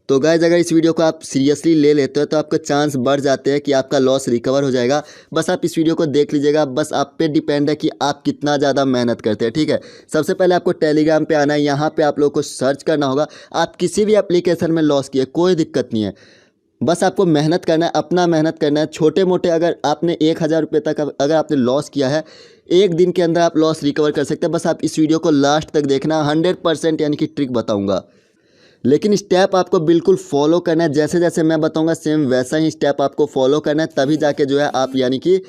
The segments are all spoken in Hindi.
तो गाइस अगर इस वीडियो को आप सीरियसली ले लेते हो तो आपका चांस बढ़ जाते हैं कि आपका लॉस रिकवर हो जाएगा। बस आप इस वीडियो को देख लीजिएगा, बस आप पे डिपेंड है कि आप कितना ज़्यादा मेहनत करते हैं। ठीक है, सबसे पहले आपको टेलीग्राम पे आना है, यहाँ पे आप लोगों को सर्च करना होगा। आप किसी भी एप्लीकेशन में लॉस किए कोई दिक्कत नहीं है, बस आपको मेहनत करना है, अपना मेहनत करना है। छोटे मोटे अगर आपने 1000 रुपये तक अगर आपने लॉस किया है, एक दिन के अंदर आप लॉस रिकवर कर सकते हैं। बस आप इस वीडियो को लास्ट तक देखना, 100% यानी कि ट्रिक बताऊंगा, लेकिन स्टेप आपको बिल्कुल फॉलो करना है। जैसे जैसे मैं बताऊंगा सेम वैसा ही स्टेप आपको फॉलो करना है, तभी जाके जो है आप यानी कि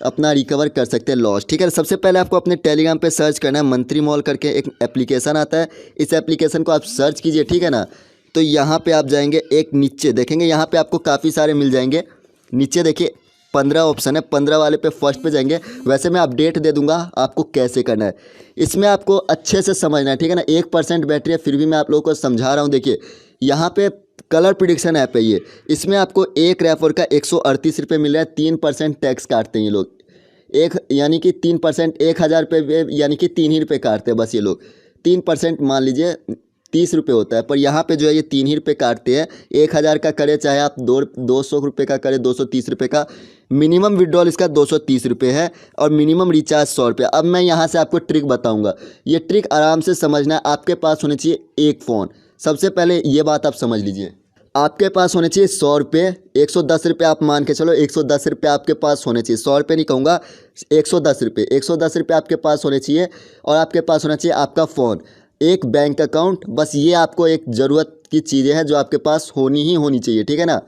अपना रिकवर कर सकते हैं लॉस। ठीक है, सबसे पहले आपको अपने टेलीग्राम पे सर्च करना है, मंत्री मॉल करके एक एप्लीकेशन आता है। इस एप्लीकेशन को आप सर्च कीजिए, ठीक है ना। तो यहाँ पे आप जाएंगे, एक नीचे देखेंगे, यहाँ पे आपको काफ़ी सारे मिल जाएंगे। नीचे देखिए 15 ऑप्शन है, 15 वाले पे फर्स्ट पे जाएंगे। वैसे मैं अपडेट दे दूंगा आपको कैसे करना है, इसमें आपको अच्छे से समझना है। ठीक है ना, 1% बैटरी है फिर भी मैं आप लोगों को समझा रहा हूँ। देखिए यहाँ पे कलर प्रिडिक्शन ऐप है ये, इसमें आपको एक रेफर का 138 रुपये मिल रहा है। 3% टैक्स काटते हैं ये लोग, एक यानी कि 3%, 1000 रुपये यानी कि 3 ही रुपये काटते हैं बस ये लोग। 3% मान लीजिए 30 रुपये होता है, पर यहाँ पे जो है ये 3 ही रुपये काटते हैं। 1000 का करे चाहे आप 200 रुपये का करे, 230 रुपये का। मिनिमम विड्रॉल इसका 230 रुपये है और मिनिमम रिचार्ज 100 रुपये। अब मैं यहाँ से आपको ट्रिक बताऊँगा, ये ट्रिक आराम से समझना है। आपके पास होना चाहिए एक फ़ोन, सबसे पहले ये बात आप समझ लीजिए। आपके पास होने चाहिए 100 रुपये, 110 रुपये आप मान के चलो, 110 रुपये आपके पास होने चाहिए। 100 रुपये नहीं कहूँगा, 110 रुपये, 110 रुपये आपके पास होने चाहिए। और आपके पास होना चाहिए आपका फ़ोन, एक बैंक अकाउंट। बस ये आपको एक ज़रूरत की चीज़ें हैं जो आपके पास होनी ही होनी चाहिए। ठीक है ना,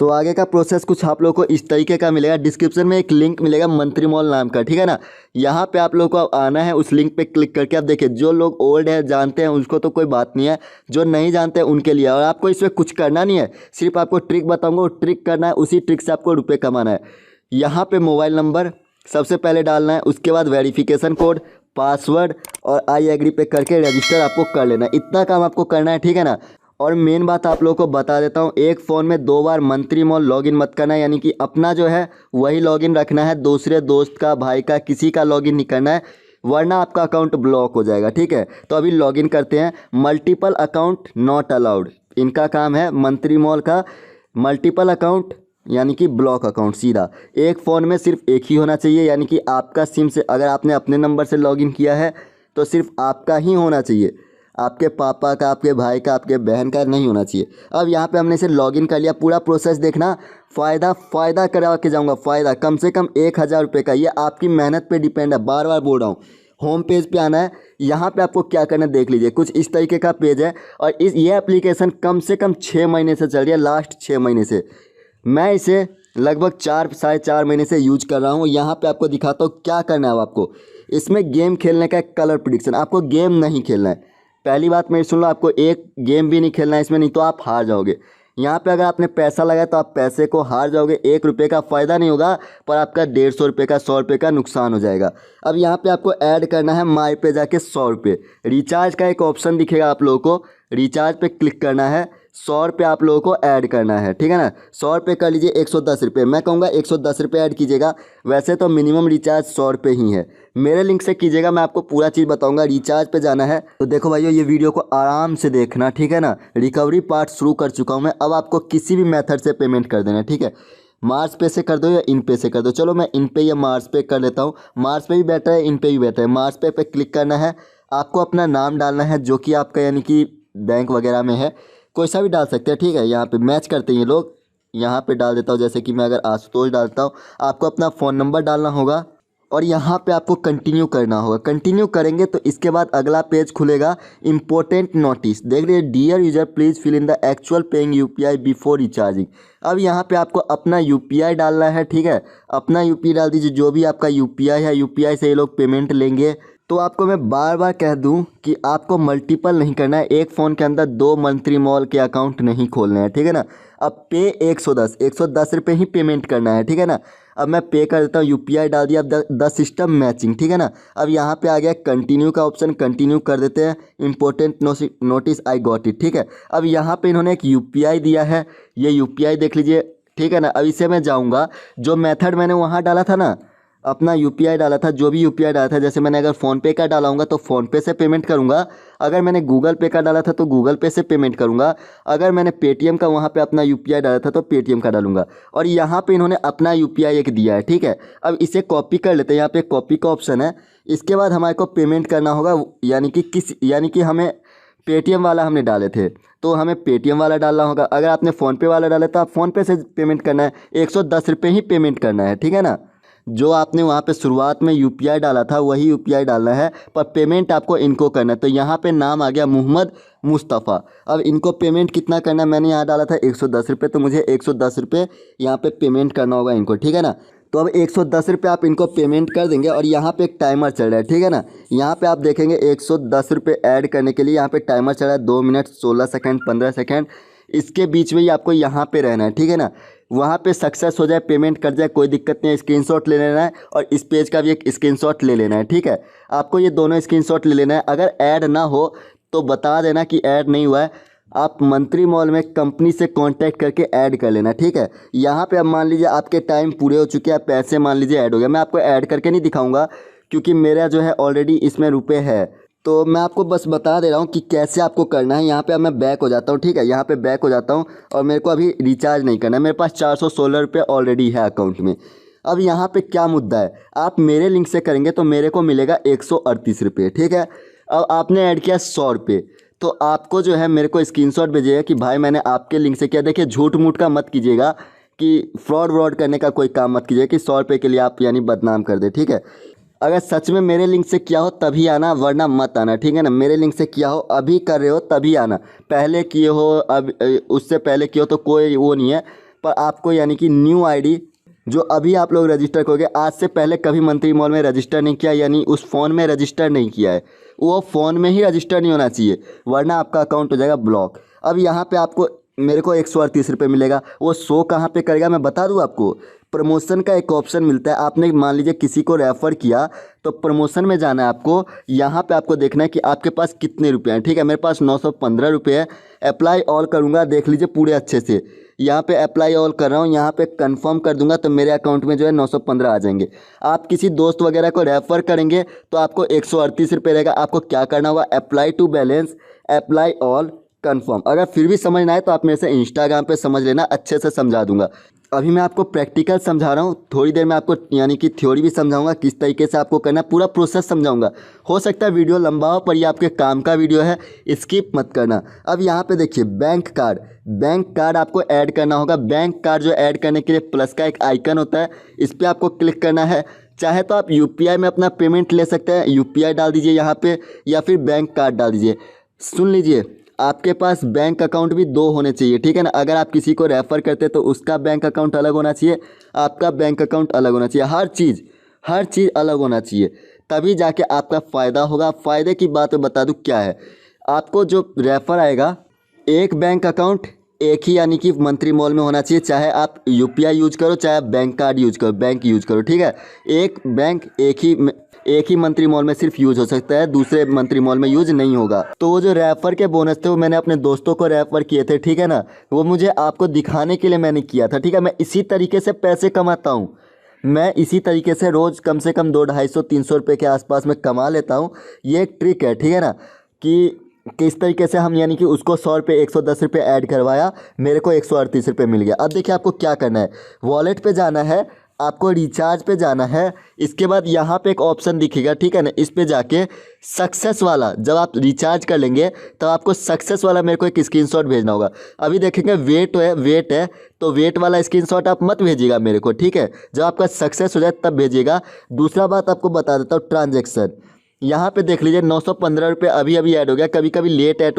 तो आगे का प्रोसेस कुछ आप लोगों को इस तरीके का मिलेगा। डिस्क्रिप्शन में एक लिंक मिलेगा मंत्री मॉल नाम का, ठीक है ना। यहाँ पे आप लोगों को आना है, उस लिंक पे क्लिक करके आप देखिए, जो लोग ओल्ड है जानते हैं उसको तो कोई बात नहीं है, जो नहीं जानते हैं उनके लिए। और आपको इसमें कुछ करना नहीं है, सिर्फ आपको ट्रिक बताऊँगा, वो ट्रिक करना है, उसी ट्रिक से आपको रुपये कमाना है। यहाँ पर मोबाइल नंबर सबसे पहले डालना है, उसके बाद वेरिफिकेशन कोड, पासवर्ड और आई एग्री पे करके रजिस्टर आपको कर लेना है। इतना काम आपको करना है, ठीक है ना। और मेन बात आप लोगों को बता देता हूँ, एक फ़ोन में 2 बार मंत्री मॉल लॉगिन मत करना है, यानी कि अपना जो है वही लॉगिन रखना है, दूसरे दोस्त का, भाई का, किसी का लॉगिन नहीं करना है, वरना आपका अकाउंट ब्लॉक हो जाएगा। ठीक है, तो अभी लॉगिन करते हैं। मल्टीपल अकाउंट नॉट अलाउड, इनका काम है मंत्री मॉल का। मल्टीपल अकाउंट यानी कि ब्लॉक अकाउंट, सीधा एक फ़ोन में सिर्फ एक ही होना चाहिए, यानी कि आपका सिम से अगर आपने अपने नंबर से लॉगिन किया है तो सिर्फ आपका ही होना चाहिए, आपके पापा का, आपके भाई का, आपके बहन का नहीं होना चाहिए। अब यहाँ पे हमने इसे लॉगिन कर लिया, पूरा प्रोसेस देखना। फ़ायदा करा के जाऊँगा, फ़ायदा कम से कम 1000 रुपये का, ये आपकी मेहनत पे डिपेंड है, बार बार बोल रहा हूँ। होम पेज पे आना है, यहाँ पे आपको क्या करना है देख लीजिए, कुछ इस तरीके का पेज है। और ये एप्लीकेशन कम से कम 6 महीने से चल रही है, लास्ट 6 महीने से। मैं इसे लगभग 4-4.5 महीने से यूज कर रहा हूँ। यहाँ पे आपको दिखाता हूँ क्या करना है। अब आपको इसमें गेम खेलने का एक कलर प्रिडिक्शन, आपको गेम नहीं खेलना है। पहली बात मेरी सुन लो, आपको एक गेम भी नहीं खेलना है इसमें, नहीं तो आप हार जाओगे। यहाँ पे अगर आपने पैसा लगाया तो आप पैसे को हार जाओगे, 1 रुपये का फ़ायदा नहीं होगा, पर आपका 150 रुपये का, 100 रुपये का नुकसान हो जाएगा। अब यहाँ पे आपको ऐड करना है माई पे जाके 100 रुपये। रिचार्ज का एक ऑप्शन दिखेगा आप लोगों को, रिचार्ज पे क्लिक करना है, 100 रुपये आप लोगों को ऐड करना है। ठीक है ना, 100 रुपये कर लीजिए, 110 रुपये। मैं कहूँगा 110 रुपये ऐड कीजिएगा, वैसे तो मिनिमम रिचार्ज 100 रुपये ही है। मेरे लिंक से कीजिएगा, मैं आपको पूरा चीज़ बताऊंगा। रिचार्ज पे जाना है तो देखो भाइयों, ये वीडियो को आराम से देखना, ठीक है ना। रिकवरी पार्ट शुरू कर चुका हूँ मैं, अब आपको किसी भी मेथड से पेमेंट कर देना है। ठीक है, मार्स पे से कर दो या इन पे से कर दो। चलो मैं इन पे या मार्स पे कर लेता हूँ, मार्स पे भी बेटर है, इन पे भी बेटर है। मार्स पे क्लिक करना है, आपको अपना नाम डालना है जो कि आपका यानी कि बैंक वगैरह में है, कोई सा भी डाल सकते हैं। ठीक है, यहाँ पे मैच करते हैं ये लोग, यहाँ पे डाल देता हूँ, जैसे कि मैं अगर आशुतोष डालता हूँ। आपको अपना फ़ोन नंबर डालना होगा और यहाँ पे आपको कंटिन्यू करना होगा। कंटिन्यू करेंगे तो इसके बाद अगला पेज खुलेगा, इंपॉर्टेंट नोटिस। देख लीजिए, dear user please fill in the actual paying UPI before recharging. अब यहाँ पे आपको अपना यूपीआई डालना है। ठीक है, अपना यूपीआई डाल दीजिए, जो भी आपका यूपीआई है, यूपीआई से ये लोग पेमेंट लेंगे। तो आपको मैं बार बार कह दूं कि आपको मल्टीपल नहीं करना है, एक फ़ोन के अंदर 2 मंत्री मॉल के अकाउंट नहीं खोलने हैं। ठीक है ना, अब पे 110 रुपये ही पेमेंट करना है। ठीक है ना, अब मैं पे कर देता हूँ, यूपीआई डाल दिया। अब द सिस्टम मैचिंग, ठीक है ना। अब यहाँ पे आ गया कंटिन्यू का ऑप्शन, कंटिन्यू कर देते हैं। Important notice I got it. ठीक है, अब यहाँ पे इन्होंने एक यूपीआई दिया है, ये यूपीआई देख लीजिए। ठीक है ना, अब इसे मैं जाऊँगा, जो मेथड मैंने वहाँ डाला था ना, अपना यूपीआई डाला था, जो भी यूपीआई डाला था, जैसे मैंने अगर फ़ोनपे का डाला होगा तो फ़ोनपे से पेमेंट करूँगा, अगर मैंने गूगल पे का डाला था तो गूगल पे से पेमेंट करूँगा, अगर मैंने पेटीएम का वहाँ पे अपना यूपीआई डाला था तो पेटीएम का डालूंगा। और यहाँ पे इन्होंने अपना यूपीआई एक दिया है, ठीक है। अब इसे कॉपी कर लेते हैं, यहाँ पे कॉपी का ऑप्शन है। इसके बाद हमारे को पेमेंट करना होगा, यानी कि हमें पेटीएम वाला हमने डाले थे तो हमें पेटीएम वाला डालना होगा। अगर आपने फ़ोनपे वाला डाला तो आप फ़ोनपे से पेमेंट करना है, 110 रुपये ही पेमेंट करना है, ठीक है ना। जो आपने वहाँ पे शुरुआत में यूपीआई डाला था वही यूपीआई डालना है, पर पेमेंट आपको इनको करना है। तो यहाँ पे नाम आ गया मोहम्मद मुस्तफ़ा। अब इनको पेमेंट कितना करना है, मैंने यहाँ डाला था 110 रुपये, तो मुझे 110 रुपये यहाँ पे पेमेंट करना होगा इनको, ठीक है ना। तो अब 110 रुपये आप इनको पेमेंट कर देंगे और यहाँ पे एक टाइमर चल रहा है, ठीक है ना। यहाँ पे आप देखेंगे 110 रुपये ऐड करने के लिए यहाँ पे टाइमर चल रहा है, 2 मिनट 16 सेकंड 15 सेकंड, इसके बीच में ही आपको यहाँ पे रहना है, ठीक है ना। वहाँ पे सक्सेस हो जाए, पेमेंट कर जाए, कोई दिक्कत नहीं है, स्क्रीनशॉट ले लेना है और इस पेज का भी एक स्क्रीनशॉट ले लेना है, ठीक है। आपको ये दोनों स्क्रीनशॉट ले लेना है। अगर ऐड ना हो तो बता देना कि ऐड नहीं हुआ है, आप मंत्री मॉल में कंपनी से कांटेक्ट करके ऐड कर लेना, ठीक है। यहाँ पे अब मान लीजिए आपके टाइम पूरे हो चुके हैं, पैसे मान लीजिए ऐड हो गया। मैं आपको ऐड करके नहीं दिखाऊंगा क्योंकि मेरा जो है ऑलरेडी इसमें रुपए है, तो मैं आपको बस बता दे रहा हूँ कि कैसे आपको करना है। यहाँ पे अब मैं बैक हो जाता हूँ, ठीक है, यहाँ पे बैक हो जाता हूँ और मेरे को अभी रिचार्ज नहीं करना है, मेरे पास 416 रुपये ऑलरेडी है अकाउंट में। अब यहाँ पे क्या मुद्दा है, आप मेरे लिंक से करेंगे तो मेरे को मिलेगा 138 रुपये, ठीक है। अब आपने ऐड किया 100 रुपये, तो आपको जो है मेरे को स्क्रीनशॉट भेजिएगा कि भाई मैंने आपके लिंक से किया। देखिए झूठ मूठ का मत कीजिएगा, कि फ्रॉड व्रॉड करने का कोई काम मत कीजिएगा कि 100 रुपये के लिए आप यानी बदनाम कर दे, ठीक है। अगर सच में मेरे लिंक से किया हो तभी आना, वरना मत आना, ठीक है ना। मेरे लिंक से किया हो, अभी कर रहे हो तभी आना, पहले किए हो अब उससे पहले किए हो तो कोई वो नहीं है। पर आपको यानी कि न्यू आईडी जो अभी आप लोग रजिस्टर करोगे, आज से पहले कभी मंत्री मॉल में रजिस्टर नहीं किया, यानी उस फ़ोन में रजिस्टर नहीं किया है, वो फ़ोन में ही रजिस्टर नहीं होना चाहिए, वरना आपका अकाउंट हो जाएगा ब्लॉक। अब यहाँ पे आपको मेरे को 138 रुपये मिलेगा, वो शो कहाँ पे करेगा मैं बता दूँ आपको। प्रमोशन का एक ऑप्शन मिलता है, आपने मान लीजिए किसी को रेफ़र किया तो प्रमोशन में जाना है आपको। यहाँ पे आपको देखना है कि आपके पास कितने रुपए हैं, ठीक है। मेरे पास 915 रुपये है। अप्लाई ऑल करूँगा, देख लीजिए पूरे अच्छे से, यहाँ पे अप्लाई ऑल कर रहा हूँ, यहाँ पे कंफर्म कर दूंगा तो मेरे अकाउंट में जो है 915 आ जाएंगे। आप किसी दोस्त वगैरह को रेफ़र करेंगे तो आपको 138 रुपये रहेगा। आपको क्या करना होगा, apply to balance, apply all, confirm. अगर फिर भी समझ ना आए तो आप मेरे से इंस्टाग्राम पे समझ लेना, अच्छे से समझा दूंगा। अभी मैं आपको प्रैक्टिकल समझा रहा हूँ, थोड़ी देर में आपको यानी कि थ्योरी भी समझाऊंगा, किस तरीके से आपको करना है, पूरा प्रोसेस समझाऊंगा। हो सकता है वीडियो लंबा हो पर ये आपके काम का वीडियो है, स्किप मत करना। अब यहाँ पे देखिए बैंक कार्ड आपको ऐड करना होगा। बैंक कार्ड जो ऐड करने के लिए प्लस का एक आइकन होता है, इस पर आपको क्लिक करना है। चाहे तो आप यूपीआई में अपना पेमेंट ले सकते हैं, यूपीआई डाल दीजिए यहाँ पे, या फिर बैंक कार्ड डाल दीजिए। सुन लीजिए, आपके पास बैंक अकाउंट भी 2 होने चाहिए, ठीक है ना। अगर आप किसी को रेफ़र करते तो उसका बैंक अकाउंट अलग होना चाहिए, आपका बैंक अकाउंट अलग होना चाहिए, हर चीज़ अलग होना चाहिए, तभी जाके आपका फ़ायदा होगा। फ़ायदे की बात बता दूँ क्या है, आपको जो रेफ़र आएगा, एक बैंक अकाउंट एक ही यानी कि मंत्री मॉल में होना चाहिए, चाहे आप यूपीआई यूज करो चाहे आप बैंक कार्ड यूज करो, बैंक यूज करो, ठीक है। एक बैंक एक ही मंत्री मॉल में सिर्फ यूज हो सकता है, दूसरे मंत्री मॉल में यूज नहीं होगा। तो वो जो रेफ़र के बोनस थे वो मैंने अपने दोस्तों को रेफ़र किए थे, ठीक है ना। वो मुझे आपको दिखाने के लिए मैंने किया था, ठीक है। मैं इसी तरीके से पैसे कमाता हूँ, मैं इसी तरीके से रोज़ कम से कम 200-250 रुपये के आसपास में कमा लेता हूँ। ये एक ट्रिक है, ठीक है ना, कि किस तरीके से हम यानी कि उसको 100 रुपये 110 रुपये ऐड करवाया, मेरे को 138 रुपये मिल गया। अब देखिए आपको क्या करना है, वॉलेट पे जाना है, आपको रिचार्ज पे जाना है। इसके बाद यहाँ पे एक ऑप्शन दिखेगा, ठीक है ना, इस पे जाके सक्सेस वाला, जब आप रिचार्ज कर लेंगे तब आपको सक्सेस वाला मेरे को एक स्क्रीनशॉट भेजना होगा। अभी देखेंगे वेट है तो वेट वाला स्क्रीनशॉट आप मत भेजिएगा मेरे को, ठीक है। जब आपका सक्सेस हो जाए तब भेजिएगा। दूसरा बात आपको बता देता हूँ, ट्रांजेक्शन यहाँ पे देख लीजिए 915 रुपये अभी ऐड हो गया। कभी कभी लेट ऐड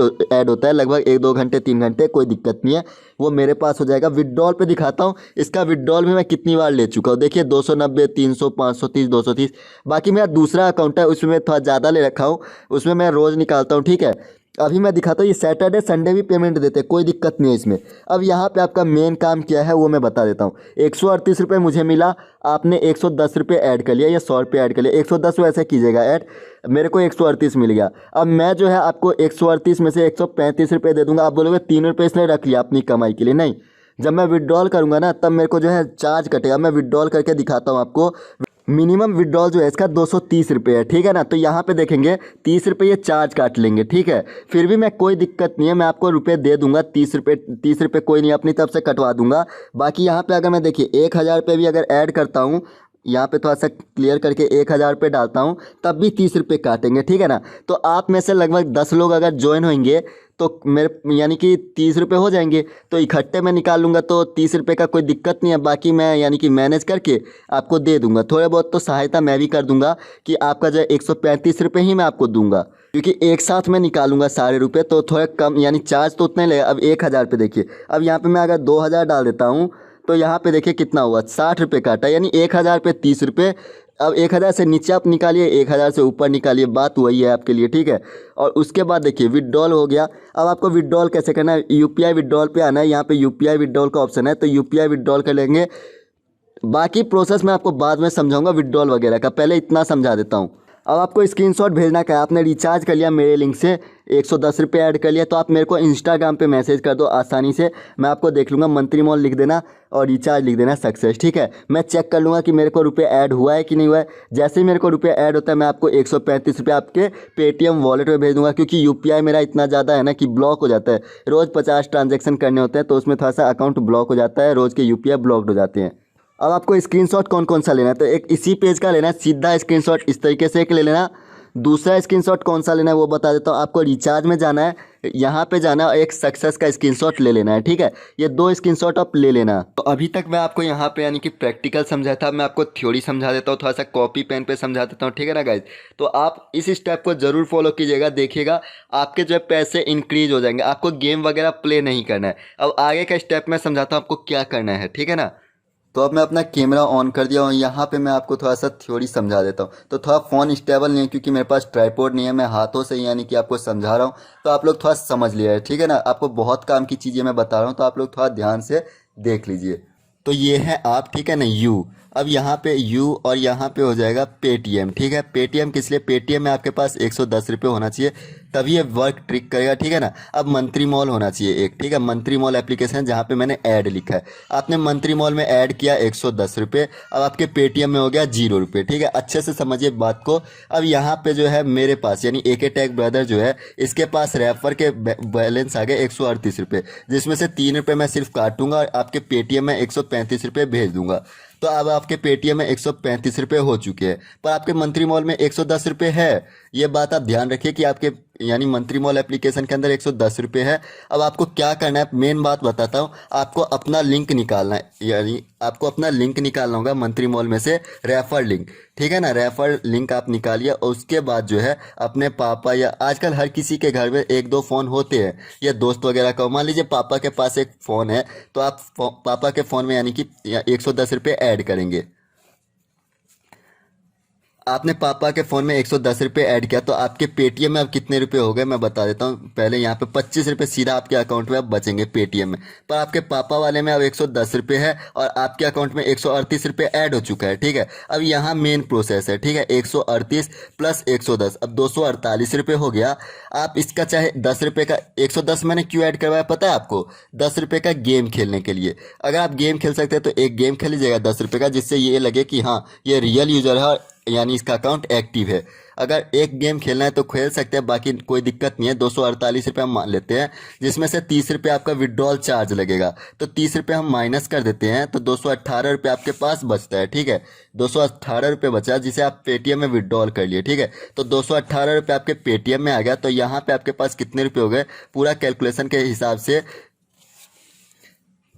होता है, लगभग 1-2 घंटे 3 घंटे, कोई दिक्कत नहीं है, वो मेरे पास हो जाएगा। विड्रॉल पे दिखाता हूँ, इसका विड्रॉल भी मैं कितनी बार ले चुका हूँ। देखिए 290, 300, 530, 230। बाकी मेरा दूसरा अकाउंट है, उसमें मैं थोड़ा ज़्यादा ले रखा हूँ, उसमें मैं रोज़ निकालता हूँ, ठीक है। अभी मैं दिखाता हूँ, ये सैटरडे संडे भी पेमेंट देते हैं, कोई दिक्कत नहीं है इसमें। अब यहाँ पे आपका मेन काम क्या है वो मैं बता देता हूँ। 138 रुपये मुझे मिला, आपने 110 रुपये ऐड कर लिया या 100 रुपये ऐड कर लिया, 110 वैसे कीजिएगा ऐड, मेरे को 138 मिल गया। अब मैं जो है आपको 138 में से 135 रुपये दे दूंगा। आप बोलोगे 3 रुपये इसने रख लिया अपनी कमाई के लिए, नहीं, जब मैं विड्रॉल करूँगा ना तब मेरे को जो है चार्ज कटेगा। मैं विड्रॉल करके दिखाता हूँ आपको। मिनिमम विड्रॉल जो है इसका 230 रुपये है, ठीक है ना। तो यहाँ पे देखेंगे 30 रुपये ये चार्ज काट लेंगे, ठीक है। फिर भी मैं कोई दिक्कत नहीं है, मैं आपको रुपये दे दूंगा 30 रुपये कोई नहीं, अपनी तरफ से कटवा दूंगा। बाकी यहाँ पे अगर मैं देखिए 1000 रुपये भी अगर ऐड करता हूँ, यहाँ पे थोड़ा सा क्लियर करके 1000 रुपये डालता हूँ, तब भी 30 रुपये काटेंगे, ठीक है ना। तो आप में से लगभग 10 लोग अगर ज्वाइन होंगे तो मेरे यानी कि 30 रुपये हो जाएंगे। तो इकट्ठे मैं निकाल लूँगा तो 30 रुपये का कोई दिक्कत नहीं है। बाकी मैं यानी कि मैनेज करके आपको दे दूंगा, थोड़े बहुत तो सहायता मैं भी कर दूंगा कि आपका जो है 135 रुपये ही मैं आपको दूंगा, क्योंकि एक साथ मैं निकालूंगा सारे रुपये, तो थोड़ा कम यानी चार्ज तो उतना ही लगेगा। अब 1000 पे देखिए, अब यहाँ पे मैं अगर 2000 डाल देता हूँ तो यहाँ पे देखिए कितना हुआ, 60 रुपये काटा, यानी 1000 पे 30 रुपये। अब 1000 से नीचे आप निकालिए, 1000 से ऊपर निकालिए, बात वही है आपके लिए, ठीक है। और उसके बाद देखिए विड्रॉल हो गया। अब आपको विड्रॉल कैसे करना है, यूपीआई विड्रॉल पे आना है, यहाँ पे यूपीआई विड्रॉल का ऑप्शन है, तो यूपीआई विड्रॉल कर लेंगे। बाकी प्रोसेस मैं आपको बाद में समझाऊंगा विड्रॉल वगैरह का, पहले इतना समझा देता हूँ। अब आपको स्क्रीनशॉट भेजना क्या है, आपने रिचार्ज कर लिया मेरे लिंक से, 110 रुपये ऐड कर लिया, तो आप मेरे को इंस्टाग्राम पे मैसेज कर दो आसानी से, मैं आपको देख लूँगा, मंत्री मॉल लिख देना और रिचार्ज लिख देना सक्सेस, ठीक है। मैं चेक कर लूँगा कि मेरे को रुपये ऐड हुआ है कि नहीं हुआ है। जैसे ही मेरे को रुपये ऐड होता है मैं आपको 135 रुपये आपके पेटीएम वॉलेट में भेज दूँगा, क्योंकि यूपीआई मेरा इतना ज़्यादा है ना कि ब्लॉक हो जाता है। रोज़ 50 ट्रांजेक्शन करने होते हैं, तो उसमें थोड़ा सा अकाउंट ब्लॉक हो जाता है, रोज़ के यूपीआई ब्लॉक्ड हो जाते हैं। अब आपको स्क्रीनशॉट कौन कौन सा लेना है, तो एक इसी पेज का लेना है, सीधा स्क्रीनशॉट इस तरीके से एक ले लेना। दूसरा स्क्रीनशॉट कौन सा लेना है वो बता देता हूँ। आपको रिचार्ज में जाना है, यहाँ पे जाना है, एक सक्सेस का स्क्रीनशॉट ले लेना है, ठीक है। ये 2 स्क्रीनशॉट आप ले लेना। तो अभी तक मैं आपको यहाँ पे यानी कि प्रैक्टिकल समझाया था, मैं आपको थ्योरी समझा देता हूँ, थोड़ा सा कॉपी पेन पे समझा देता हूँ, ठीक है ना गाइज। तो आप इस स्टेप को ज़रूर फॉलो कीजिएगा, देखिएगा आपके जो है पैसे इंक्रीज हो जाएंगे। आपको गेम वगैरह प्ले नहीं करना है। अब आगे का स्टेप मैं समझाता हूँ आपको क्या करना है, ठीक है ना। तो अब मैं अपना कैमरा ऑन कर दिया और यहाँ पे मैं आपको थोड़ा सा थ्योरी समझा देता हूँ। तो थोड़ा फ़ोन स्टेबल नहीं है क्योंकि मेरे पास ट्राइपॉड नहीं है, मैं हाथों से यानी कि आपको समझा रहा हूँ, तो आप लोग थोड़ा समझ लिया है, ठीक है ना। आपको बहुत काम की चीज़ें मैं बता रहा हूँ, तो आप लोग थोड़ा ध्यान से देख लीजिए। तो ये है आप, ठीक है ना, यू। अब यहाँ पे यू और यहाँ पे हो जाएगा पेटीएम, ठीक है। पेटीएम किस लिए, पेटीएम में आपके पास 110 रुपये होना चाहिए, तभी ये वर्क ट्रिक करेगा, ठीक है ना। अब मंत्री मॉल होना चाहिए एक, ठीक है। मंत्री मॉल एप्लीकेशन है जहाँ पे मैंने ऐड लिखा है, आपने मंत्री मॉल में ऐड किया 110 रुपये, अब आपके पेटीएम में हो गया 0 रुपये, ठीक है। अच्छे से समझिए बात को। अब यहाँ पे जो है मेरे पास यानी AK टेक ब्रदर जो है, इसके पास रेफर के बैलेंस आ गए 138 रुपये, जिसमें से 3 रुपये मैं सिर्फ काटूंगा और आपके पेटीएम में 135 रुपये भेज दूंगा। तो अब आपके पेटीएम में 135 रुपये हो चुके हैं, पर आपके मंत्री मॉल में 110 रुपये है। ये बात आप ध्यान रखिए कि आपके यानी मंत्री मॉल एप्लीकेशन के अंदर 110 रुपये है। अब आपको क्या करना है, मेन बात बताता हूँ, आपको अपना लिंक निकालना है, यानी आपको अपना लिंक निकालना होगा मंत्री मॉल में से, रेफर लिंक, ठीक है ना। रेफर लिंक आप निकालिए और उसके बाद जो है अपने पापा या आजकल हर किसी के घर में 1-2 फ़ोन होते हैं, या दोस्त वगैरह का, मान लीजिए पापा के पास एक फ़ोन है, तो आप पापा के फ़ोन में यानी कि 110 रुपये ऐड करेंगे। आपने पापा के फ़ोन में 110 रुपये ऐड किया, तो आपके पेटीएम में अब कितने रुपए हो गए मैं बता देता हूँ। पहले यहाँ पे 25 रुपये सीधा आपके अकाउंट में अब बचेंगे पेटीएम में, पर आपके पापा वाले में अब 110 रुपये है और आपके अकाउंट में 138 रुपये ऐड हो चुका है, ठीक है। अब यहाँ मेन प्रोसेस है, ठीक है, 138 प्लस 110, अब 248 रुपये हो गया। आप इसका चाहे 10 रुपये का, 110 मैंने क्यों ऐड करवाया पता है आपको, 10 रुपये का गेम खेलने के लिए। अगर आप गेम खेल सकते हैं तो एक गेम खेल लीजिएगा 10 रुपये का, जिससे ये लगे कि हाँ ये रियल यूज़र है, यानी इसका अकाउंट एक्टिव है। अगर एक गेम खेलना है तो खेल सकते हैं, बाकी कोई दिक्कत नहीं है। 248 रुपये हम मान लेते हैं, जिसमें से 30 रुपये आपका विड्रॉल चार्ज लगेगा, तो 30 रुपये हम माइनस कर देते हैं, तो 218 रुपये आपके पास बचता है, ठीक है। 218 रुपये बचा जिसे आप पेटीएम में विड्रॉल कर लिए, ठीक है। तो 218 रुपये आपके पेटीएम में आ गया, तो यहाँ पे आपके पास कितने रुपये हो गए, पूरा कैलकुलेशन के हिसाब से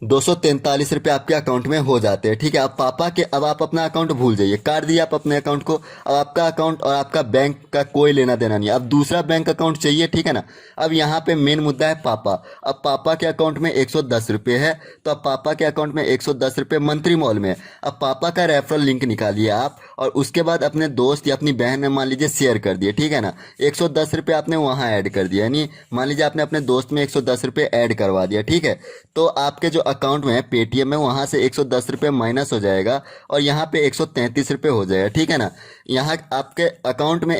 243 रुपये आपके अकाउंट में हो जाते हैं, ठीक है। अब पापा के, अब आप अपना अकाउंट भूल जाइए, काट दिए आप अपने अकाउंट को। अब आपका अकाउंट और आपका बैंक का कोई लेना देना नहीं है, अब दूसरा बैंक अकाउंट चाहिए, ठीक है ना। अब यहाँ पे मेन मुद्दा है पापा। अब पापा के अकाउंट में 110 रुपये है, तो अब पापा के अकाउंट में 110 रुपये मंत्री मॉल में। अब पापा का रेफरल लिंक निकालिए आप, और उसके बाद अपने दोस्त या अपनी बहन में मान लीजिए शेयर कर दिए, ठीक है ना। 110 रुपये आपने वहाँ ऐड कर दिया, यानी मान लीजिए आपने अपने दोस्त में 110 रुपये ऐड करवा दिया, ठीक है। तो आपके जो अकाउंट में है पेटीएम में, वहाँ से 110 रुपये माइनस हो जाएगा और यहाँ पे 133 रुपये हो जाएगा, ठीक है ना। यहाँ आपके अकाउंट में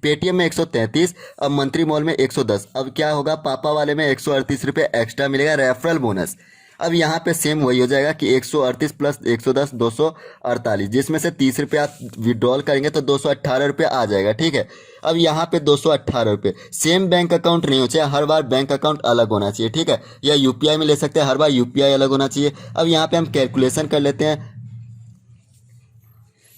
पेटीएम में 133, अब मंत्री मॉल में 110। अब क्या होगा, पापा वाले में 138 रुपये एक्स्ट्रा मिलेगा रेफरल बोनस। अब यहाँ पे सेम वही हो जाएगा कि 138 प्लस 110 248, जिसमें से 30 रुपये आप विड्रॉल करेंगे तो 218 रुपये आ जाएगा। ठीक है, अब यहाँ पे 218 रुपये। सेम बैंक अकाउंट नहीं हो चाहिए, हर बार बैंक अकाउंट अलग होना चाहिए। ठीक है, या यूपीआई में ले सकते हैं, हर बार यूपीआई अलग होना चाहिए। अब यहाँ पे हम कैलकुलेशन कर लेते हैं,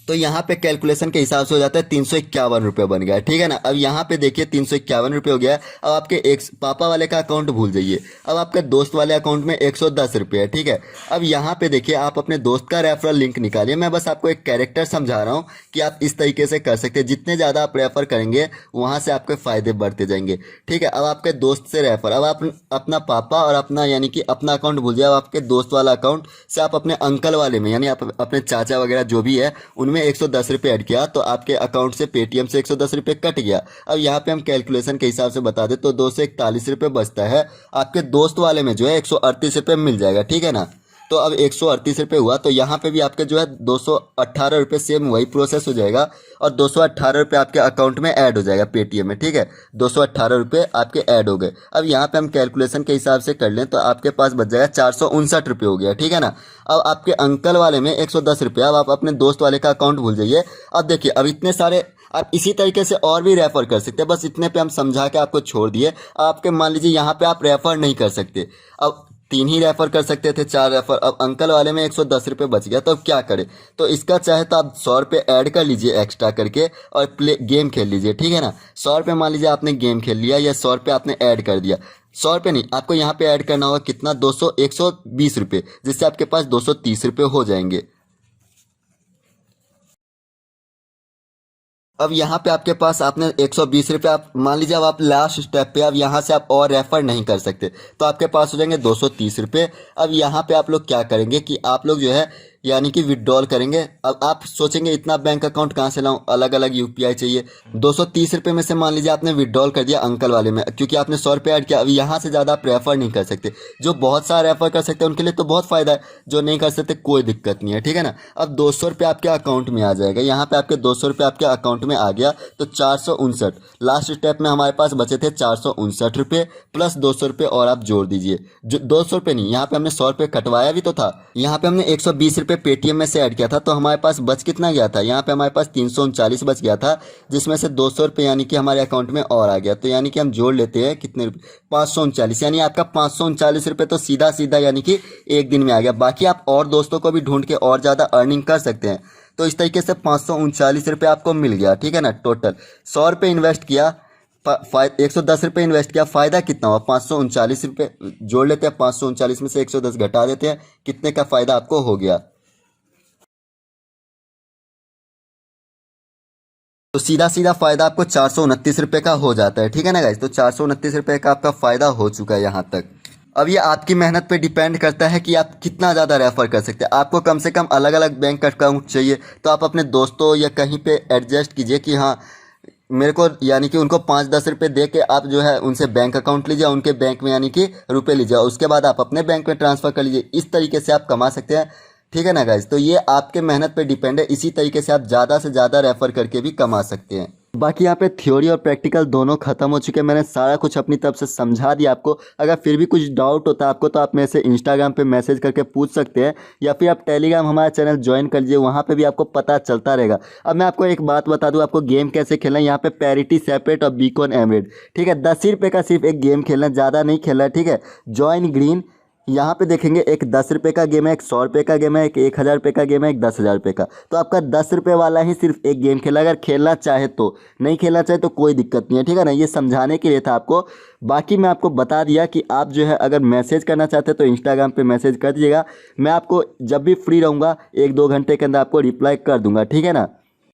तो यहाँ पे कैलकुलेशन के हिसाब से हो जाता है 351 रुपये बन गया। ठीक है ना, अब यहाँ पे देखिए 351 रुपये हो गया। अब आपके एक पापा वाले का अकाउंट भूल जाइए, अब आपके दोस्त वाले अकाउंट में 110 रुपये है। ठीक है, अब यहाँ पे देखिए आप अपने दोस्त का रेफरल लिंक निकालिए। मैं बस आपको एक कैरेक्टर समझा रहा हूँ कि आप इस तरीके से कर सकते हैं। जितने ज़्यादा आप रेफर करेंगे वहाँ से आपके फ़ायदे बढ़ते जाएंगे। ठीक है, अब आपके दोस्त से रेफर, अब आप अपना पापा और अपना यानी कि अपना अकाउंट भूल जाए, अब आपके दोस्त वाला अकाउंट से आप अपने अंकल वाले में यानी आप अपने चाचा वगैरह जो भी है उनमें 110 रुपये ऐड किया, तो आपके अकाउंट से पेटीएम से 110 रुपये कट गया। अब यहाँ पे हम कैलकुलेशन के हिसाब से बता दें तो 241 रुपये बचता है। आपके दोस्त वाले में जो है 138 रुपये मिल जाएगा। ठीक है ना, तो अब 138 रुपये हुआ, तो यहाँ पे भी आपके जो है 218 रुपये सेम वही प्रोसेस हो जाएगा और 218 रुपये आपके अकाउंट में ऐड हो जाएगा पेटीएम में। ठीक है, 218 रुपये आपके ऐड हो गए। अब यहाँ पे हम कैलकुलेशन के हिसाब से कर लें तो आपके पास बच जाएगा 459 रुपये हो गया। ठीक है ना, अब आपके अंकल वाले में 110 रुपये। अब आप अपने दोस्त वाले का अकाउंट भूल जाइए। अब देखिए, अब इतने सारे आप इसी तरीके से और भी रेफर कर सकते हैं, बस इतने पे हम समझा के आपको छोड़ दिए। आपके मान लीजिए यहाँ पे आप रेफर नहीं कर सकते, अब 3 ही रेफर कर सकते थे, 4 रेफर। अब अंकल वाले में 110 रुपये बच गया, तो अब क्या करें? तो इसका चाहे तो आप 100 रुपये ऐड कर लीजिए एक्स्ट्रा करके और गेम खेल लीजिए। ठीक है ना, 100 रुपये मान लीजिए आपने गेम खेल लिया या 100 रुपये आपने ऐड कर दिया। 100 रुपये नहीं, आपको यहाँ पे ऐड करना होगा कितना, 120 रुपये, जिससे आपके पास 230 रुपये हो जाएंगे। अब यहाँ पे आपके पास आपने 120 रुपये, आप मान लीजिए अब आप लास्ट स्टेप पे अब यहाँ से आप और रेफर नहीं कर सकते, तो आपके पास हो जाएंगे 230 रुपये। अब यहाँ पे आप लोग क्या करेंगे कि आप लोग जो है यानी कि विड्रॉल करेंगे। अब आप सोचेंगे इतना बैंक अकाउंट कहाँ से लाऊं, अलग अलग यूपीआई चाहिए। 230 रुपये में से मान लीजिए आपने विड्रॉल कर दिया अंकल वाले में, क्योंकि आपने 100 रुपये ऐड किया। अब यहाँ से ज़्यादा आप रेफर नहीं कर सकते। जो बहुत सारा रेफर कर सकते हैं उनके लिए तो बहुत फ़ायदा है, जो नहीं कर सकते कोई दिक्कत नहीं है। ठीक है ना, अब 200 रुपये आपके अकाउंट में आ जाएगा। यहाँ पे आपके 200 रुपये आपके अकाउंट में आ गया, तो 459 लास्ट स्टेप में हमारे पास बचे थे 459 रुपये प्लस 200 रुपये और आप जोड़ दीजिए। जो 200 रुपये नहीं, यहाँ पे हमने 100 रुपये कटवाया भी तो था, यहाँ पे हमने 120 रुपये पेटीएम में से ऐड किया था, तो हमारे पास बच कितना गया था, यहाँ पे हमारे पास 339 बच गया था, जिसमें से 200 रुपये यानी कि हमारे अकाउंट में और आ गया। तो यानी कि हम जोड़ लेते हैं कितने रुपये, 539, यानी आपका 539 रुपये तो सीधा सीधा यानी कि एक दिन में आ गया। बाकी आप और दोस्तों को भी ढूंढ के और ज़्यादा अर्निंग कर सकते हैं। तो इस तरीके से 539 रुपये आपको मिल गया। ठीक है ना, टोटल 100 रुपये इन्वेस्ट किया, 110 रुपये इन्वेस्ट किया, फ़ायदा कितना हुआ, 539 रुपये। जोड़ लेते हैं, 539 में से 110 घटा देते हैं, कितने का फ़ायदा आपको हो गया। तो सीधा सीधा फ़ायदा आपको 429 रुपये का हो जाता है। ठीक है ना गाइस, तो 429 रुपये का आपका फ़ायदा हो चुका है यहाँ तक। अब ये आपकी मेहनत पे डिपेंड करता है कि आप कितना ज़्यादा रेफ़र कर सकते हैं। आपको कम से कम अलग अलग बैंक अकाउंट चाहिए, तो आप अपने दोस्तों या कहीं पे एडजस्ट कीजिए कि हाँ मेरे को यानी कि उनको 5-10 रुपये दे के आप जो है उनसे बैंक अकाउंट लीजिए, उनके बैंक में यानी कि रुपये लीजिए, उसके बाद आप अपने बैंक में ट्रांसफ़र कर लीजिए। इस तरीके से आप कमा सकते हैं। ठीक है ना गाइज, तो ये आपके मेहनत पे डिपेंड है। इसी तरीके से आप ज़्यादा से ज़्यादा रेफ़र करके भी कमा सकते हैं। बाकी यहाँ पे थ्योरी और प्रैक्टिकल दोनों खत्म हो चुके हैं। मैंने सारा कुछ अपनी तरफ से समझा दिया आपको। अगर फिर भी कुछ डाउट होता है आपको तो आप मेरे से इंस्टाग्राम पे मैसेज करके पूछ सकते हैं, या फिर आप टेलीग्राम हमारा चैनल ज्वाइन कर लीजिए, वहाँ पे भी आपको पता चलता रहेगा। अब मैं आपको एक बात बता दूँ, आपको गेम कैसे खेलना है। यहाँ पे पैरिटी सेपरेट और बीकॉन एमरेड, ठीक है, 10 ही रुपये का सिर्फ एक गेम खेलना, ज़्यादा नहीं खेलना है। ठीक है, जॉइन ग्रीन, यहाँ पे देखेंगे एक 10 रुपये का गेम है, एक 100 रुपये का गेम है, एक 1000 रुपये का गेम है, एक 10,000 रुपये का। तो आपका 10 रुपये वाला ही सिर्फ एक गेम खेला, अगर खेलना चाहे तो, नहीं खेलना चाहे तो कोई दिक्कत नहीं है। ठीक है ना, ये समझाने के लिए था आपको। बाकी मैं आपको बता दिया कि आप जो है अगर मैसेज करना चाहते हैं तो इंस्टाग्राम पे मैसेज कर दीजिएगा। मैं आपको जब भी फ्री रहूँगा 1-2 घंटे के अंदर आपको रिप्लाई कर दूँगा। ठीक है ना।